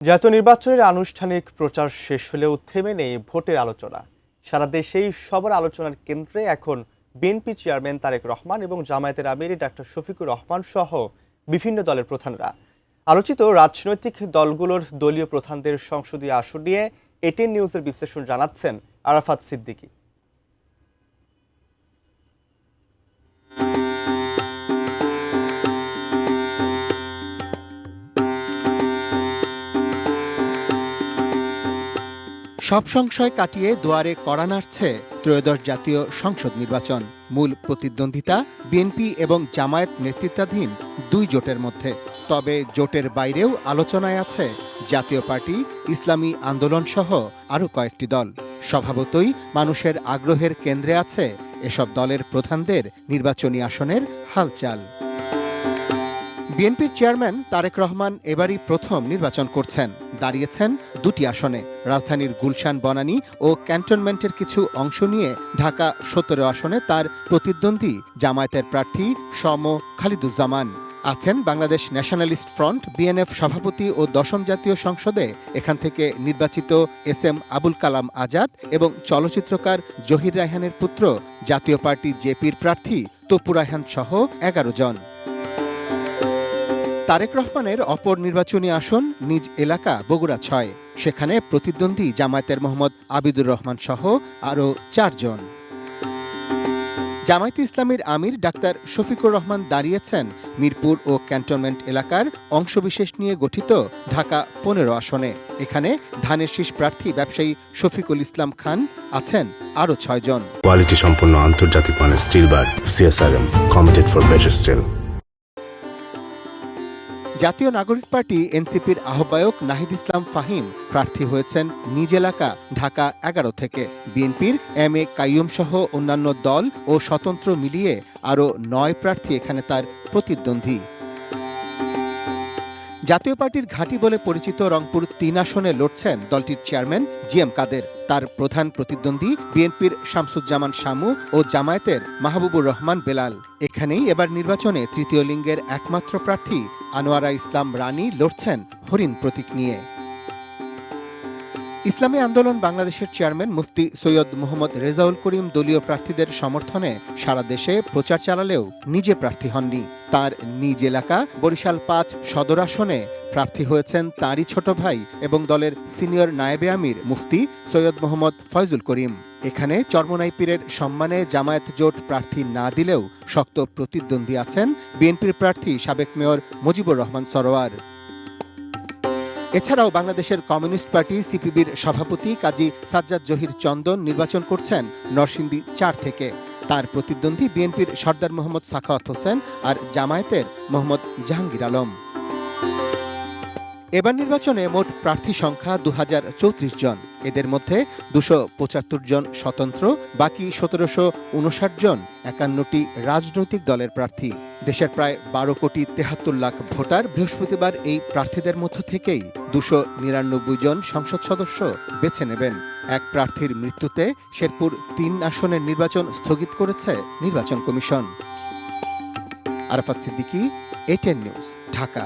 জাতীয় নির্বাচনের আনুষ্ঠানিক প্রচার শেষ হলেও থেমে নেই ভোটের আলোচনা। সারা দেশেই সবার আলোচনার কেন্দ্রে এখন বিএনপি চেয়ারম্যান তারেক রহমান এবং জামায়াতের আমির ডাক্তার শফিকুর রহমান সহ বিভিন্ন দলের প্রধানরা। আলোচিত রাজনৈতিক দলগুলোর দলীয় প্রধানদের সংসদীয় আসন নিয়ে এটিএন নিউজের বিশ্লেষণ জানাচ্ছেন আরাফাত সিদ্দিকী। সব সংশয় কাটিয়ে দুয়ারে কড়া নাড়ছে ত্রয়োদশ জাতীয় সংসদ নির্বাচন। মূল প্রতিদ্বন্দ্বিতা বিএনপি এবং জামায়াত নেতৃত্বাধীন দুই জোটের মধ্যে। তবে জোটের বাইরেও আলোচনায় আছে জাতীয় পার্টি, ইসলামী আন্দোলন সহ আরও কয়েকটি দল। স্বভাবতই মানুষের আগ্রহের কেন্দ্রে আছে এসব দলের প্রধানদের নির্বাচনী আসনের হালচাল। বিএনপির চেয়ারম্যান তারেক রহমান এবারই প্রথম নির্বাচন করছেন। দাঁড়িয়েছেন দুটি আসনে, রাজধানীর গুলশান বনানী ও ক্যান্টনমেন্টের কিছু অংশ নিয়ে ঢাকা ১৭ আসনে তার প্রতিদ্বন্দ্বী জামায়াতের প্রার্থী সম খালিদুজ্জামান। আছেন বাংলাদেশ ন্যাশনালিস্ট ফ্রন্ট বিএনএফ সভাপতি ও দশম জাতীয় সংসদে এখান থেকে নির্বাচিত এস.এম. আবুল কালাম আজাদ এবং চলচ্চিত্রকার জহির রায়হানের পুত্র জাতীয় পার্টি জেপির প্রার্থী তপু রায়হান সহ ১১ জন। তারেক রহমানের অপর নির্বাচনী আসন নিজ এলাকা বগুড়া ৬। সেখানে প্রতিদ্বন্দ্বী জামায়াতের মোহাম্মদ আবিদুর রহমান সহ আরও ৪ জন। জামায়াতে ইসলামীর আমির ডাক্তার শফিকুর রহমান দাঁড়িয়েছেন মিরপুর ও ক্যান্টনমেন্ট এলাকার অংশবিশেষ নিয়ে গঠিত ঢাকা ১৫ আসনে। এখানে ধানের শীষ প্রার্থী ব্যবসায়ী শফিকুল ইসলাম খান আছেন আরও ৬ জন। কোয়ালিটি সম্পন্ন আন্তর্জাতিক মানের still bar CSRM, committed for better still. জাতীয় নাগরিক পার্টি এনসিপির আহ্বায়ক নাহিদ ইসলাম ফাহিম প্রার্থী হয়েছেন নিজ এলাকা ঢাকা ১১ থেকে। বিএনপির এম.এ. কাইয়ুম সহ অন্যান্য দল ও স্বতন্ত্র মিলিয়ে আরও ৯ প্রার্থী এখানে তার প্রতিদ্বন্দ্বী। জাতীয় পার্টির ঘাঁটি বলে পরিচিত রংপুর ৩ আসনে লড়ছেন দলটির চেয়ারম্যান জি.এম. কাদের। তার প্রধান প্রতিদ্বন্দ্বী বিএনপির শামসুজ্জামান শামু ও জামায়াতের মাহবুবুর রহমান বেলাল। এখানেই এবার নির্বাচনে তৃতীয় লিঙ্গের একমাত্র প্রার্থী আনোয়ারা ইসলাম রানী লড়ছেন হরিণ প্রতীক নিয়ে। ইসলামী আন্দোলন বাংলাদেশের চেয়ারম্যান মুফতি সৈয়দ মোহাম্মদ রেজাউল করিম দলীয় প্রার্থীদের সমর্থনে সারা দেশে প্রচার চালালেও নিজে প্রার্থী হননি। তার নিজ এলাকা বরিশাল ৫ সদর আসনে প্রার্থী হয়েছেন তাঁরই ছোট ভাই এবং দলের সিনিয়র নায়েবে আমির মুফতি সৈয়দ মোহাম্মদ ফয়জুল করিম। এখানে চরমোনাই পীরের সম্মানে জামায়াত জোট প্রার্থী না দিলেও শক্ত প্রতিদ্বন্দ্বী আছেন বিএনপির প্রার্থী সাবেক মেয়র মুজিবুর রহমান সরোয়ার। এছাড়াও বাংলাদেশের কমিউনিস্ট পার্টি সিপিবির সভাপতি কাজী সাজ্জাদ জহির চন্দন নির্বাচন করছেন নরসিংদী ৪ থেকে। তার প্রতিদ্বন্দ্বী বিএনপির সর্দার মোহাম্মদ সাখাওয়াত হোসেন আর জামায়াতের মোহাম্মদ জাহাঙ্গীর আলম। এবার নির্বাচনে মোট প্রার্থী সংখ্যা ২০৩৪ জন। এদের মধ্যে ২৭৫ জন স্বতন্ত্র, বাকি ১৭৫৯ জন ৫১টি রাজনৈতিক দলের প্রার্থী। দেশের প্রায় ১২ কোটি ৭৩ লাখ ভোটার বৃহস্পতিবার এই প্রার্থীদের মধ্য থেকেই ২৯৯ জন সংসদ সদস্য বেছে নেবেন। এক প্রার্থীর মৃত্যুতে শেরপুর ৩ আসনের নির্বাচন স্থগিত করেছে নির্বাচন commission. Arafat Siddiqui, ATN news, Dhaka.